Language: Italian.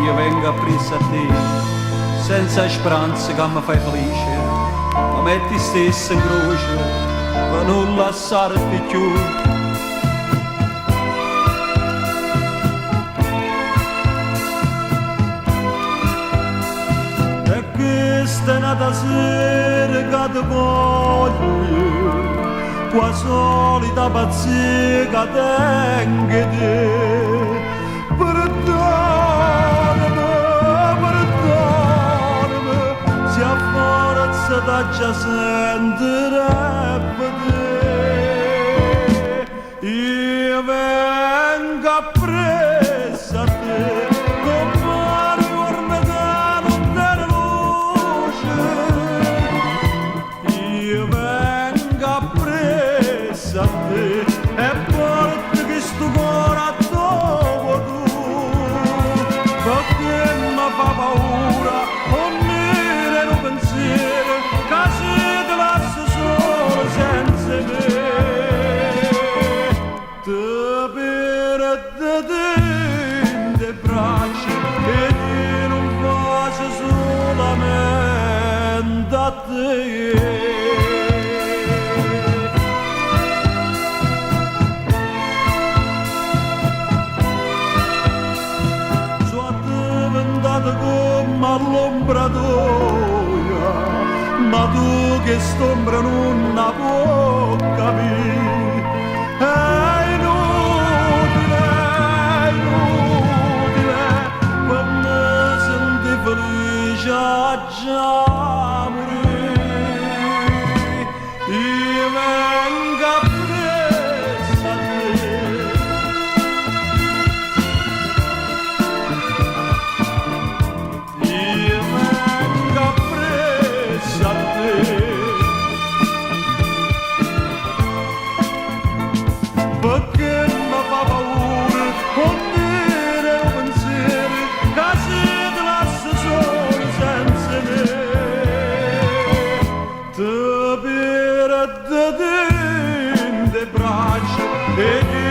io vengo appresso a te, senza speranza che mi fai felice, ma metti stesso in croce, per non lasciarti più. E questa è una sera che ti voglio, qua solita pazzia che tengo te. Da già sentirebbe te, io vengo appresso a te, come ricorda che non te luce, io vengo appresso a te e porto questo cuore a dopo tu, perché mi fa paura, non mi un pensiero. All'ombra tua, ma tu che st'ombra non la può capire, è inutile, per me senti felice a già morire, io vengo appresso a perché mi fa paura con dire un pensiero che si ti lascia solo senza me, ti perde in le braccia e